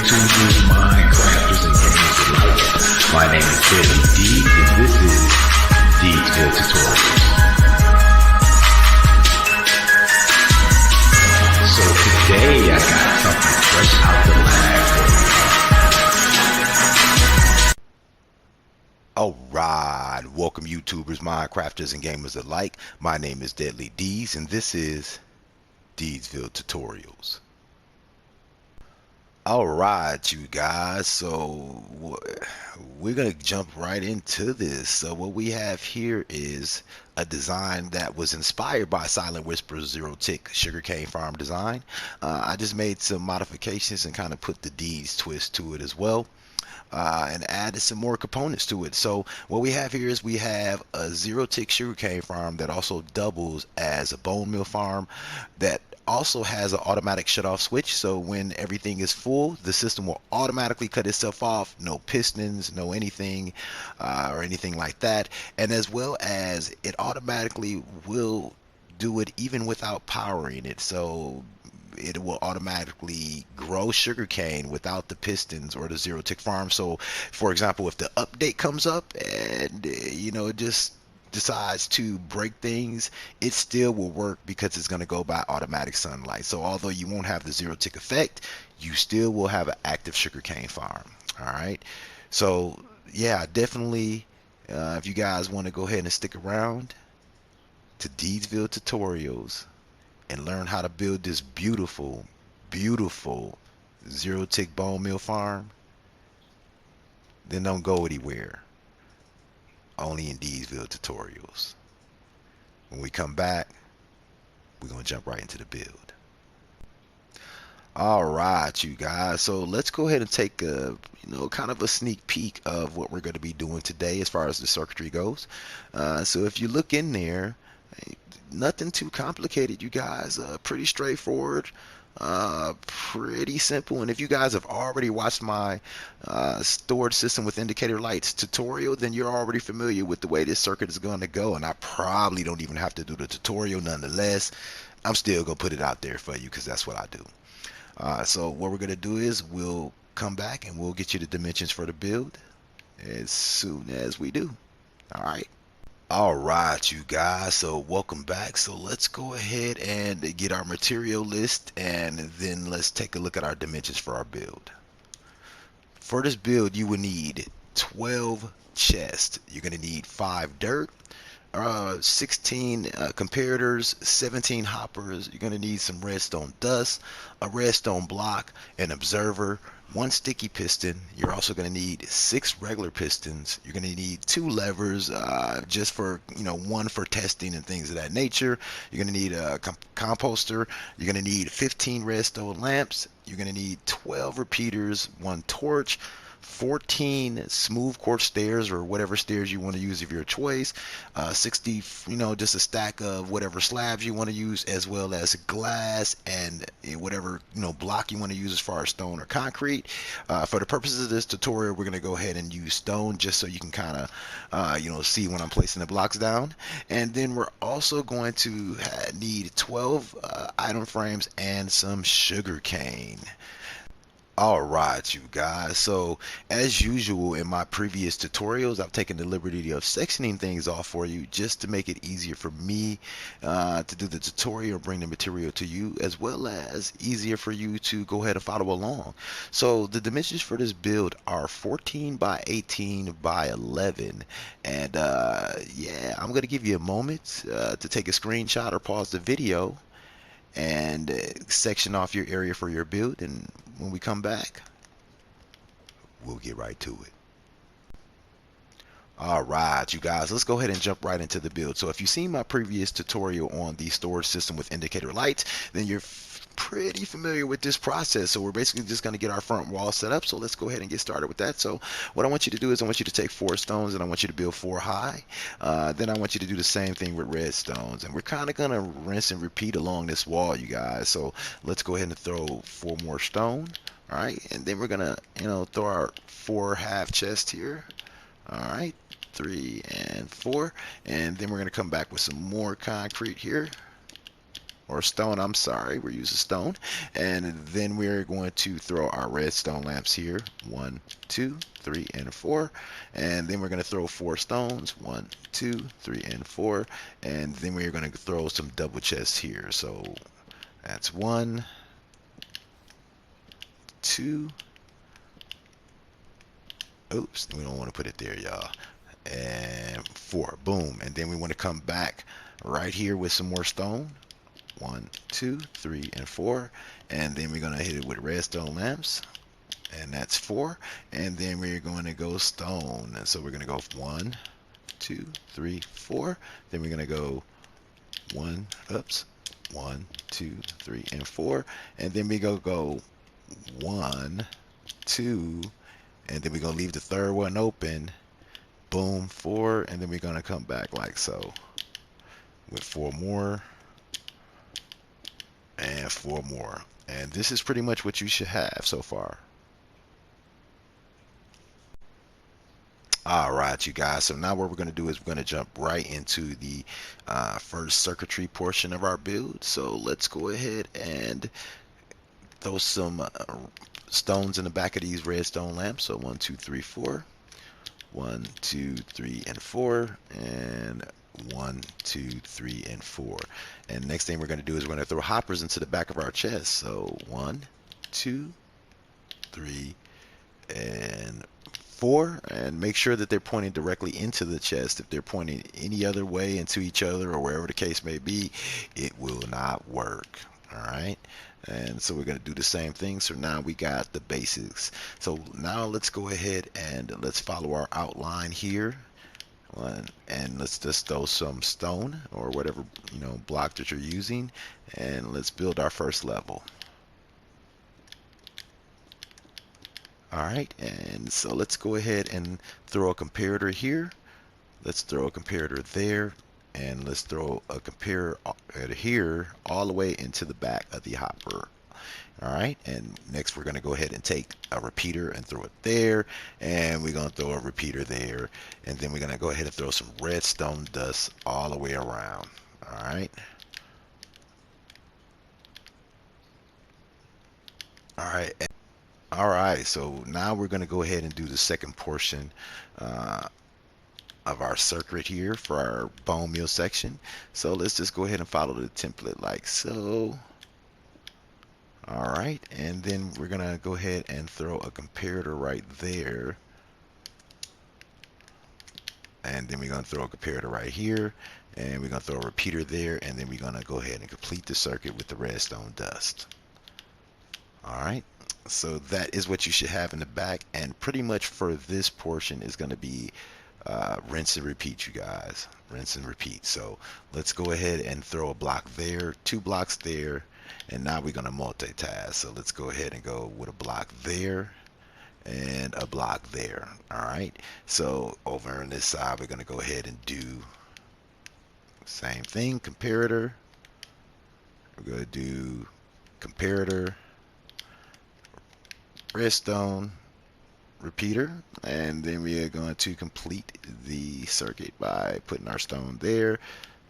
YouTubers, Minecrafters, and gamers alike. My name is D33DZVill3 and this is DZVill Tutorials. So today I got something fresh out the lab for you. Alright, welcome YouTubers, Minecrafters, and gamers alike. My name is Deadly D's and this is DZVill Tutorials. Alright, you guys, so we're going to jump right into this. So what we have here is a design that was inspired by Silent Whisperer's Zero Tick Sugarcane Farm design. I just made some modifications and kind of put the D's twist to it as well. And added some more components to it. So what we have here is we have a zero tick sugarcane farm that also doubles as a bone meal farm that also has an automatic shut off switch. So when everything is full, the system will automatically cut itself off. No pistons, no anything or anything like that. And as well as it automatically will do it even without powering it. So it will automatically grow sugarcane without the pistons or the zero tick farm. So for example, if the update comes up and it just decides to break things, it still will work because it's going to go by automatic sunlight. So although you won't have the zero tick effect, you still will have an active sugarcane farm. All right, so yeah, definitely if you guys want to go ahead and stick around to DZVill Tutorials and learn how to build this beautiful zero tick bone meal farm, then don't go anywhere. Only in DZVill Tutorials. When we come back, we're gonna jump right into the build. Alright, you guys, so let's go ahead and take a kind of a sneak peek of what we're going to be doing today as far as the circuitry goes. So if you look in there, nothing too complicated, you guys. Pretty straightforward, pretty simple. And if you guys have already watched my storage system with indicator lights tutorial, then you're already familiar with the way this circuit is going to go, and I probably don't even have to do the tutorial. Nonetheless, I'm still gonna put it out there for you because that's what I do. So what we're gonna do is we'll come back and we'll get you the dimensions for the build as soon as we do. Alright, you guys, so welcome back. So let's go ahead and get our material list, and then let's take a look at our dimensions for our build. For this build, you will need 12 chests. You're going to need 5 dirt, 16 comparators, 17 hoppers. You're going to need some redstone dust, a redstone block, an observer, 1 sticky piston. You're also going to need 6 regular pistons. You're going to need 2 levers, just for one for testing and things of that nature. You're going to need a composter. You're going to need 15 redstone lamps. You're going to need 12 repeaters, 1 torch, 14 smooth quartz stairs or whatever stairs you want to use of your choice, 60 just a stack of whatever slabs you want to use, as well as glass and whatever block you want to use as far as stone or concrete. For the purposes of this tutorial, we're going to go ahead and use stone just so you can kind of see when I'm placing the blocks down. And then we're also going to need 12 item frames and some sugar cane. Alright, you guys, so as usual in my previous tutorials, I've taken the liberty of sectioning things off for you just to make it easier for me to do the tutorial, bring the material to you, as well as easier for you to go ahead and follow along. So the dimensions for this build are 14 by 18 by 11, and yeah, I'm going to give you a moment to take a screenshot or pause the video and section off your area for your build, and when we come back, we'll get right to it. Alright, you guys, let's go ahead and jump right into the build. So if you've seen my previous tutorial on the storage system with indicator lights, then you're pretty familiar with this process. So we're basically just going to get our front wall set up. So let's go ahead and get started with that. So what I want you to do is I want you to take 4 stones and I want you to build 4 high. Then I want you to do the same thing with red stones, and we're kind of going to rinse and repeat along this wall, you guys. So let's go ahead and throw 4 more stone. All right, and then we're gonna throw our 4 half chests here. All right, 3 and 4, and then we're gonna come back with some more concrete here, or stone, I'm sorry, we're using stone. And then we're going to throw our redstone lamps here. 1, 2, 3, and 4. And then we're going to throw 4 stones. 1, 2, 3, and 4. And then we're going to throw some double chests here. So that's 1, 2. Oops, we don't want to put it there, y'all. And 4. Boom. And then we want to come back right here with some more stone. 1, 2, 3, and 4. And then we're going to hit it with redstone lamps. And that's 4. And then we're going to go stone. And so we're going to go 1, 2, 3, 4. Then we're going to go 1, 2, 3, and 4. And then we're going to go 1, 2, and then we're going to leave the third one open. Boom, 4. And then we're going to come back like so with 4 more. And 4 more. And this is pretty much what you should have so far. Alright, you guys, so now what we're going to do is we're going to jump right into the first circuitry portion of our build. So let's go ahead and throw some stones in the back of these redstone lamps. So 1, 2, 3, 4. 1, 2, 3, and 4. And 1, 2, 3, and 4. And next thing we're going to do is we're going to throw hoppers into the back of our chest. So 1, 2, 3, and 4. And make sure that they're pointing directly into the chest. If they're pointing any other way into each other or wherever the case may be, it will not work. Alright, and so we're going to do the same thing. So now we got the basics. So now let's go ahead and let's follow our outline here. And let's just throw some stone or whatever, you know, block that you're using, and let's build our first level. Alright, and so let's go ahead and throw a comparator here. Let's throw a comparator there, and let's throw a comparator here all the way into the back of the hopper. Alright, and next we're going to go ahead and take a repeater and throw it there, and we're going to throw a repeater there, and then we're going to go ahead and throw some redstone dust all the way around. Alright. Alright, so now we're going to go ahead and do the second portion of our circuit here for our bone meal section. So let's just go ahead and follow the template like so. Alright, and then we're going to go ahead and throw a comparator right there. And then we're going to throw a comparator right here. And we're going to throw a repeater there. And then we're going to go ahead and complete the circuit with the redstone dust. Alright, so that is what you should have in the back. And pretty much for this portion is going to be rinse and repeat, you guys. Rinse and repeat. So let's go ahead and throw a block there, 2 blocks there. And now we're going to multitask. So let's go ahead and go with a block there and a block there. Alright, so over on this side we're going to go ahead and do same thing, comparator. We're going to do comparator, redstone, repeater, and then we are going to complete the circuit by putting our stone there,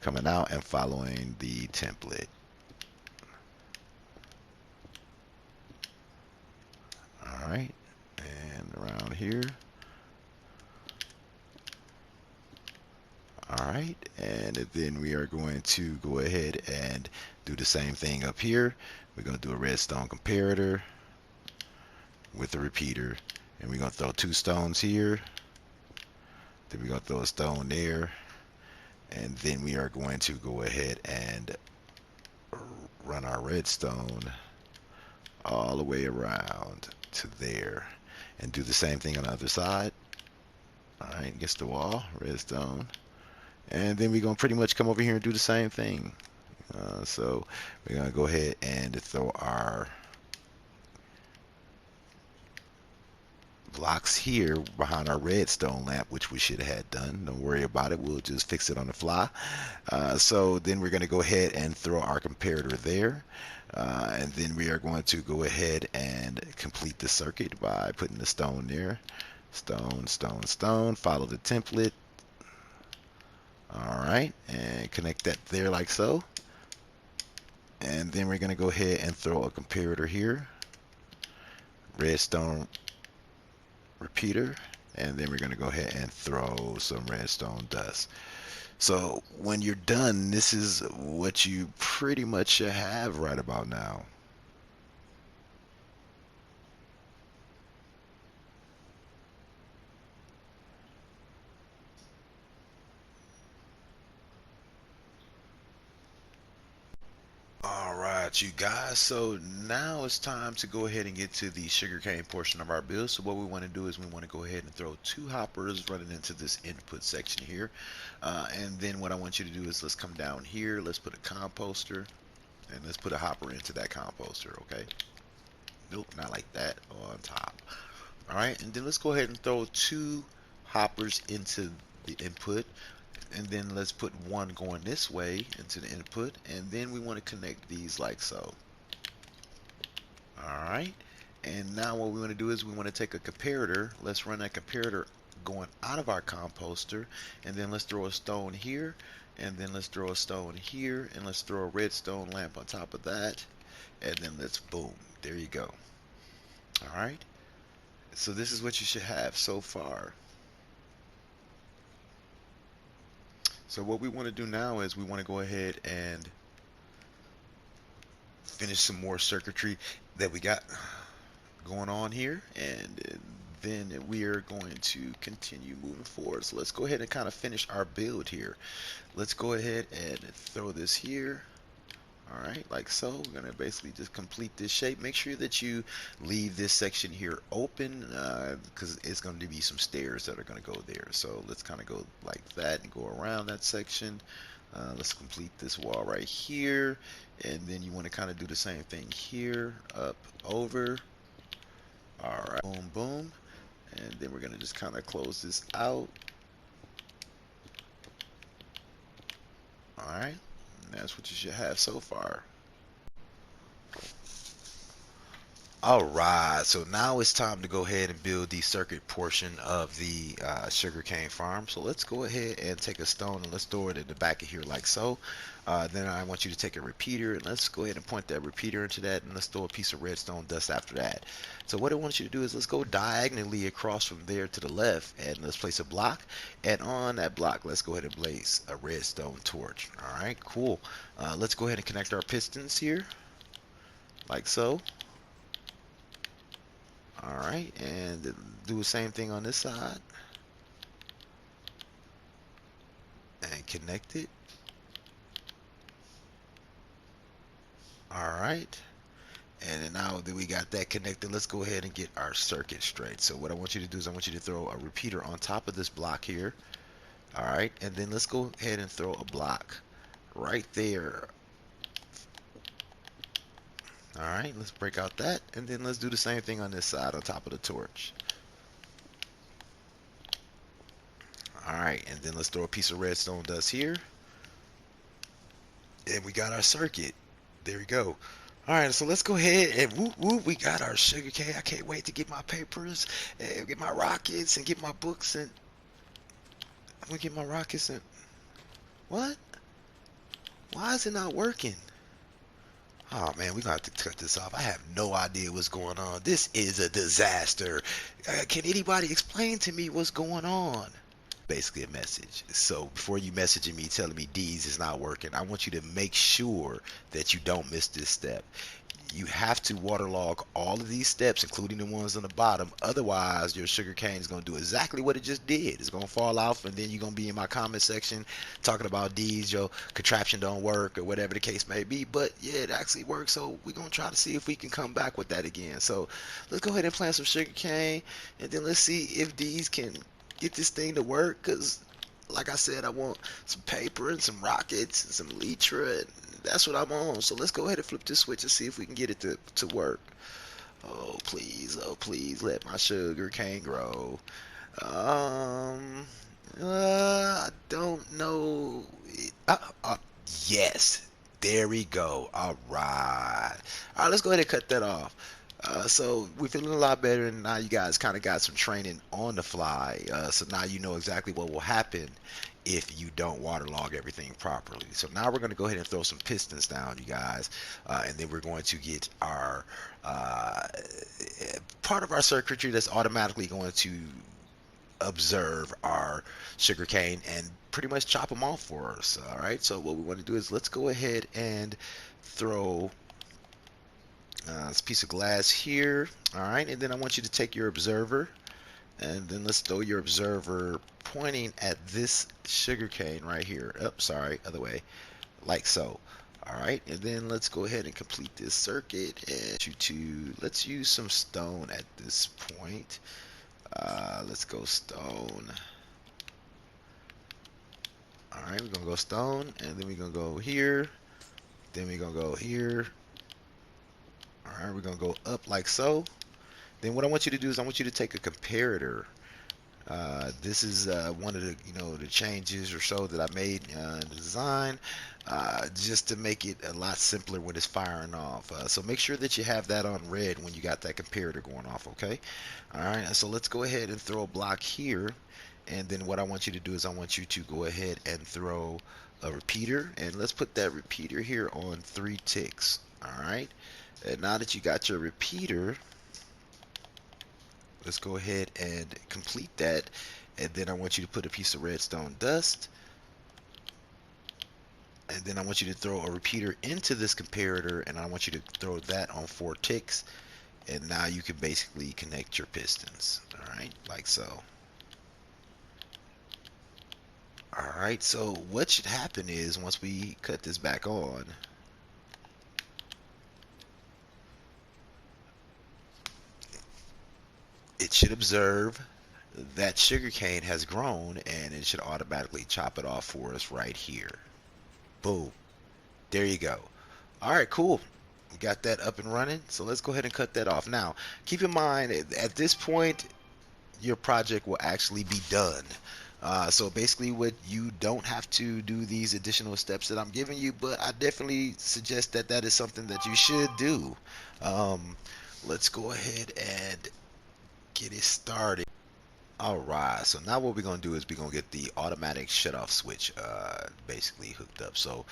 coming out and following the template. Alright, and around here. Alright, and then we are going to go ahead and do the same thing up here. We're going to do a redstone comparator with a repeater, and we're going to throw 2 stones here. Then we're going to throw a stone there, and then we are going to go ahead and run our redstone all the way around to there, and do the same thing on the other side. Alright, against the wall, redstone, and then we're going to pretty much come over here and do the same thing. So we're going to go ahead and throw our blocks here behind our redstone lamp, which we should have had done. Don't worry about it, we'll just fix it on the fly. So then we're going to go ahead and throw our comparator there, and then we are going to go ahead and complete the circuit by putting the stone there. Stone, stone, stone, follow the template. Alright, and connect that there like so. And then we're going to go ahead and throw a comparator here, redstone repeater, and then we're going to go ahead and throw some redstone dust. So when you're done, this is what you pretty much should have right about now. Alright, you guys, so now it's time to go ahead and get to the sugarcane portion of our build. So what we want to do is we want to go ahead and throw 2 hoppers running into this input section here. And then what I want you to do is let's come down here, let's put a composter, and let's put a hopper into that composter, okay? Nope, not like that, on top. Alright, and then let's go ahead and throw 2 hoppers into the input. And then let's put 1 going this way into the input, and then we want to connect these like so. Alright, and now what we want to do is we want to take a comparator. Let's run that comparator going out of our composter, and then let's throw a stone here, and then let's throw a stone here, and let's throw a redstone lamp on top of that, and then let's boom, there you go. Alright, so this is what you should have so far. So what we want to do now is we want to go ahead and finish some more circuitry that we got going on here, and then we are going to continue moving forward. So let's go ahead and kind of finish our build here. Let's go ahead and throw this here. Alright, like so. We're going to basically just complete this shape. Make sure that you leave this section here open, because it's going to be some stairs that are going to go there. So let's kind of go like that and go around that section. Let's complete this wall right here, and then you want to kind of do the same thing here, up, over. Alright, boom, boom. And then we're going to just kind of close this out. Alright. That's what you should have so far. Alright, so now it's time to go ahead and build the circuit portion of the sugarcane farm. So let's go ahead and take a stone and let's throw it in the back of here like so. Then I want you to take a repeater and let's go ahead and point that repeater into that, and let's throw a piece of redstone dust after that. So what I want you to do is let's go diagonally across from there to the left, and let's place a block, and on that block let's go ahead and place a redstone torch. Alright, cool. Let's go ahead and connect our pistons here like so. Alright, and do the same thing on this side and connect it. Alright, and then now that we got that connected, let's go ahead and get our circuit straight. So what I want you to do is I want you to throw a repeater on top of this block here. Alright, and then let's go ahead and throw a block right there. Alright, let's break out that, and then let's do the same thing on this side on top of the torch. Alright, and then let's throw a piece of redstone dust here. And we got our circuit. There we go. Alright, so let's go ahead and whoop whoop, we got our sugarcane. I can't wait to get my papers, and get my rockets, and get my books, and I'm gonna get my rockets and what? Why is it not working? Oh man, we're gonna have to cut this off. I have no idea what's going on. This is a disaster. Can anybody explain to me what's going on? Basically a message. So before you messaging me telling me D's is not working, I want you to make sure that you don't miss this step. You have to waterlog all of these steps, including the ones on the bottom. Otherwise, your sugarcane is going to do exactly what it just did. It's going to fall off, and then you're going to be in my comment section talking about D's, your contraption don't work, or whatever the case may be. But yeah, it actually works, so we're going to try to see if we can come back with that again. So let's go ahead and plant some sugarcane, and then let's see if D's can get this thing to work, because like I said, I want some paper and some rockets and some elytra, and that's what I'm on. So let's go ahead and flip this switch and see if we can get it to work. Oh please, let my sugar cane grow. I don't know. Yes, there we go. All right, let's go ahead and cut that off. So we're feeling a lot better, and now you guys kind of got some training on the fly. So now you know exactly what will happen if you don't waterlog everything properly. So now we're going to go ahead and throw some pistons down, you guys, and then we're going to get our part of our circuitry that's automatically going to observe our sugarcane and pretty much chop them off for us. All right, so what we want to do is let's go ahead and throw this piece of glass here. All right, and then I want you to take your observer, and then let's throw your observer pointing at this sugarcane right here. Oh, sorry, other way, like so. All right, and then let's go ahead and complete this circuit, and let's use some stone at this point. Let's go stone. All right, we're gonna go stone, and then we're gonna go here, then we're gonna go here. All right, we're gonna go up like so. Then what I want you to do is I want you to take a comparator. This is one of the the changes or so that I made in the design, just to make it a lot simpler when it's firing off. So make sure that you have that on red when you got that comparator going off. Okay. All right. So let's go ahead and throw a block here, and then what I want you to do is I want you to go ahead and throw a repeater, and let's put that repeater here on 3 ticks. All right. And now that you got your repeater, let's go ahead and complete that, and then I want you to put a piece of redstone dust, and then I want you to throw a repeater into this comparator, and I want you to throw that on 4 ticks, and now you can basically connect your pistons. All right, like so. All right, so what should happen is once we cut this back on, it should observe that sugarcane has grown, and it should automatically chop it off for us right here. Boom. There you go. All right, cool. We got that up and running. So let's go ahead and cut that off. Now, keep in mind, at this point, your project will actually be done. So basically, you don't have to do these additional steps that I'm giving you, but I definitely suggest that that is something that you should do. Let's go ahead and get it started. Alright, so now what we're going to do is we're going to get the automatic shutoff switch basically hooked up. So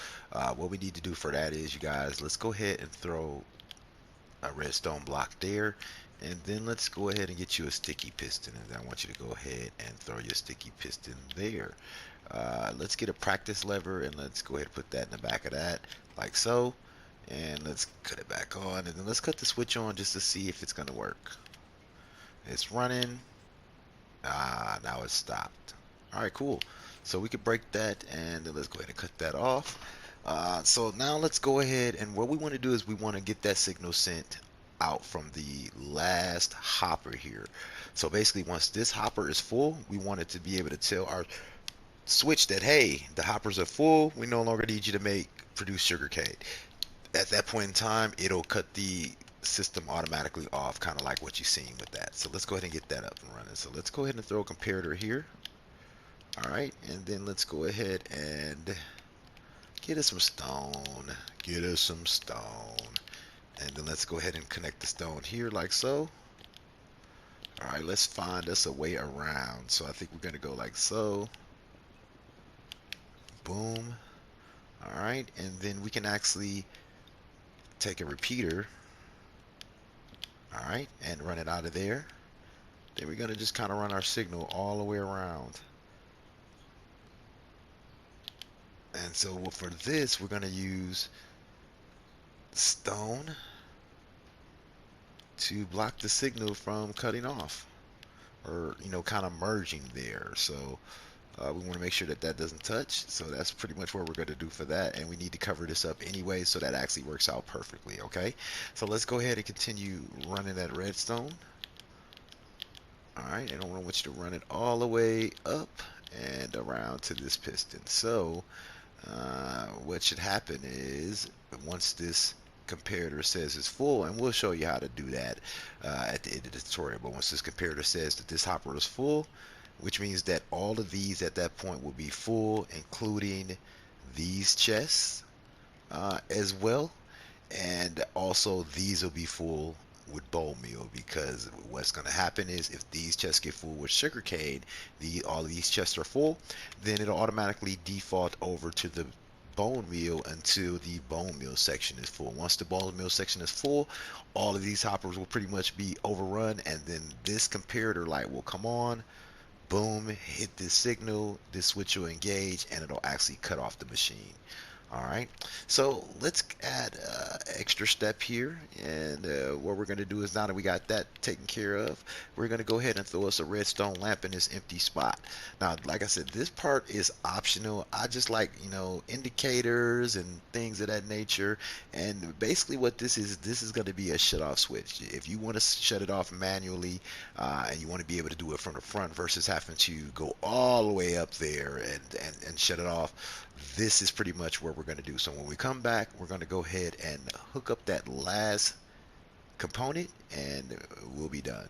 what we need to do for that is, you guys, let's go ahead and throw a redstone block there, and then let's go ahead and get you a sticky piston, and then I want you to go ahead and throw your sticky piston there. Let's get a practice lever, and let's go ahead and put that in the back of that like so, and let's cut it back on, and then let's cut the switch on just to see if it's going to work. It's running. Now it's stopped. Alright, cool. So we could break that, and then let's go ahead and cut that off. So now let's go ahead, and what we want to do is we want to get that signal sent out from the last hopper here. So basically, once this hopper is full, we want it to be able to tell our switch that, hey, the hoppers are full, we no longer need you to produce sugarcane. At that point in time, it'll cut the system automatically off, kind of like what you've seen with that. So let's go ahead and get that up and running. So let's go ahead and throw a comparator here. All right, and then let's go ahead and get us some stone. Get us some stone, and then let's go ahead and connect the stone here like so. All right, let's find us a way around. So I think we're gonna go like so. Boom. All right, and then we can actually take a repeater, all right, and run it out of there. Then we're gonna just kind of run our signal all the way around. And so for this, we're gonna use stone to block the signal from cutting off, or kind of merging there. So we want to make sure that that doesn't touch. So that's pretty much what we're going to do for that, and we need to cover this up anyway, so that actually works out perfectly. Okay, so let's go ahead and continue running that redstone. All right, and I want you to run it all the way up and around to this piston. So what should happen is, once this comparator says it's full, and we'll show you how to do that at the end of the tutorial, but once this comparator says that this hopper is full, which means that all of these at that point will be full, including these chests as well, and also these will be full with bone meal, because what's going to happen is if these chests get full with sugarcane, all of these chests are full, then it'll automatically default over to the bone meal until the bone meal section is full. Once the bone meal section is full, all of these hoppers will pretty much be overrun, and then this comparator light will come on, boom, hit this signal, this switch will engage, and it'll actually cut off the machine. Alright, so let's add extra step here, and what we're going to do is, now that we got that taken care of, we're going to go ahead and throw us a redstone lamp in this empty spot. Now, like I said, this part is optional. I just like, indicators and things of that nature, and basically what this is going to be a shut off switch. If you want to shut it off manually, and you want to be able to do it from the front versus having to go all the way up there and shut it off, this is pretty much what we're going to do. So when we come back, we're going to go ahead and hook up that last component, and we'll be done.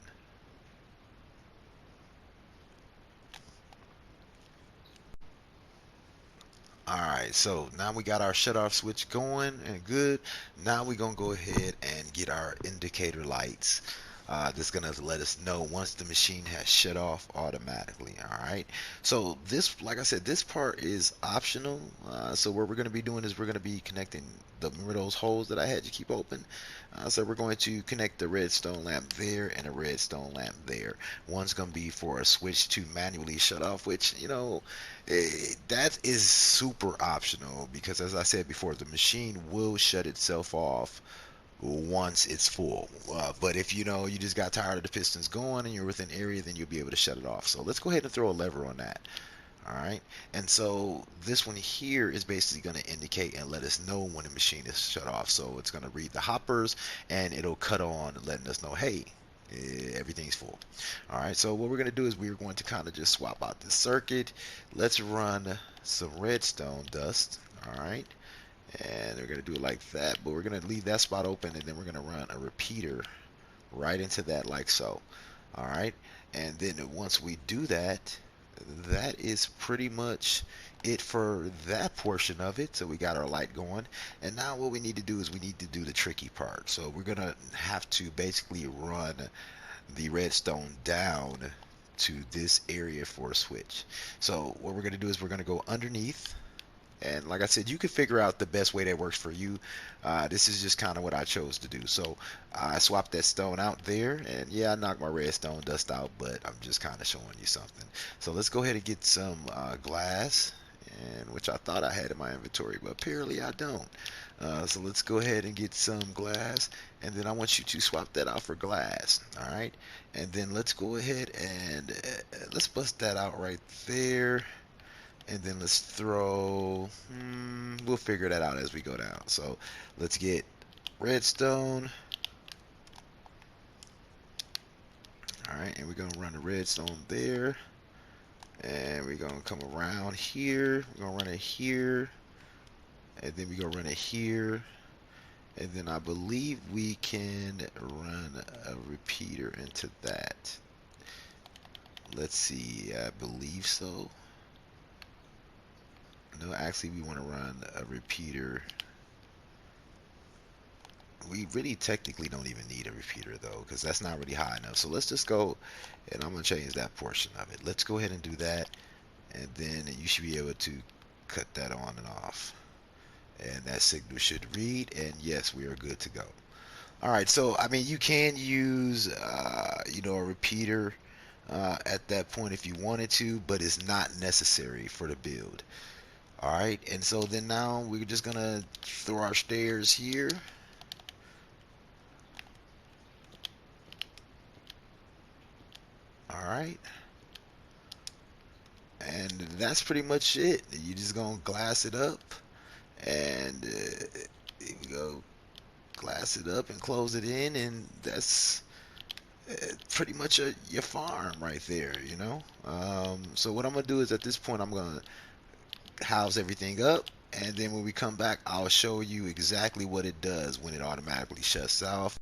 Alright, so now we got our shut off switch going and good. Now we're going to go ahead and get our indicator lights. This is going to let us know once the machine has shut off automatically. Alright, so this, like I said, this part is optional. So what we're going to be doing is we're going to be connecting remember those holes that I had you keep open? So we're going to connect the redstone lamp there and a redstone lamp there. One's going to be for a switch to manually shut off, which, that is super optional, because as I said before, the machine will shut itself off once it's full. But if you just got tired of the pistons going and you're within area, then you'll be able to shut it off. So let's go ahead and throw a lever on that. Alright, and so this one here is basically going to indicate and let us know when the machine is shut off. So it's going to read the hoppers and it'll cut on, letting us know, hey, everything's full. Alright, so what we're going to do is we're going to kind of just swap out the circuit. Let's run some redstone dust. Alright, and we're going to do it like that, but we're going to leave that spot open, and then we're going to run a repeater right into that, like so. Alright, and then once we do that, that is pretty much it for that portion of it. So we got our light going, and now what we need to do is we need to do the tricky part. So we're gonna have to basically run the redstone down to this area for a switch. So what we're gonna do is we're gonna go underneath, and like I said, you can figure out the best way that works for you. This is just kind of what I chose to do. So I swapped that stone out there, and yeah, I knocked my redstone dust out, but I'm just kind of showing you something. So let's go ahead and get some glass, and which I thought I had in my inventory, but apparently I don't. So let's go ahead and get some glass, and then I want you to swap that out for glass. All right, and then let's go ahead and let's bust that out right there. And then let's throw, we'll figure that out as we go down. So let's get redstone. Alright, and we're going to run the redstone there. And we're going to come around here. We're going to run it here. And then we're going to run it here. And then I believe we can run a repeater into that. Let's see, I believe so. No, actually we want to run a repeater. We really technically don't even need a repeater though, because that's not really high enough. So let's just go, and I'm going to change that portion of it. Let's go ahead and do that, and then you should be able to cut that on and off. And that signal should read, and yes, we are good to go. Alright, so I mean, you can use a repeater at that point if you wanted to, but it's not necessary for the build. Alright, and so then now we're just gonna throw our stairs here. Alright, and that's pretty much it. You're just gonna glass it up, and here we go, glass it up and close it in, and that's pretty much your farm right there, So what I'm gonna do is, at this point, I'm gonna house everything up, and then when we come back, I'll show you exactly what it does when it automatically shuts off.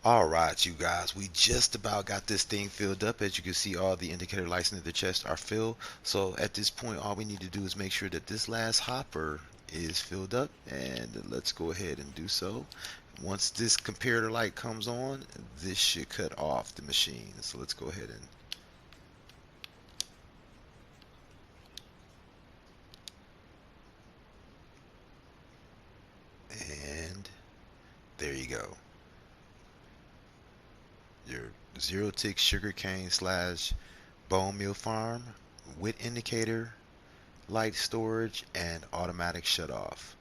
All right, you guys, we just about got this thing filled up. As you can see, all the indicator lights in the chest are filled. So at this point, all we need to do is make sure that this last hopper is filled up, and let's go ahead and do so. Once this comparator light comes on, this should cut off the machine. So let's go ahead and there you go. Your zero tick sugarcane slash bone meal farm with indicator, light storage, and automatic shut off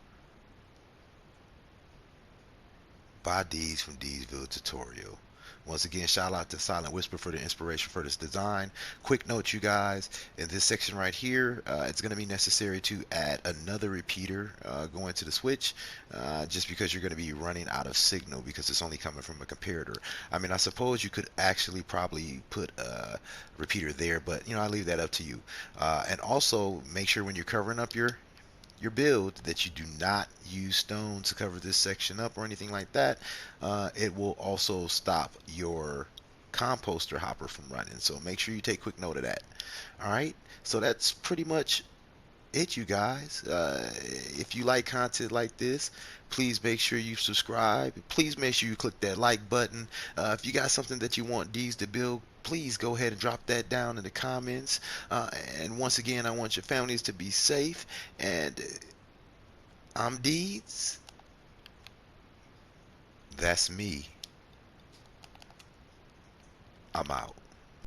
by D's from DZVill Tutorial. Once again, shout out to Silent Whisper for the inspiration for this design. Quick note, you guys, in this section right here, it's going to be necessary to add another repeater going to the switch, just because you're going to be running out of signal because it's only coming from a comparator. I mean, I suppose you could actually probably put a repeater there, but I leave that up to you. And also make sure when you're covering up your build that you do not use stone to cover this section up or anything like that. It will also stop your composter hopper from running, so make sure you take quick note of that. All right, so that's pretty much it, you guys. If you like content like this, please make sure you subscribe. Please make sure you click that like button. If you got something that you want D's to build, please go ahead and drop that down in the comments. And once again, I want your families to be safe. And I'm Deeds. That's me. I'm out.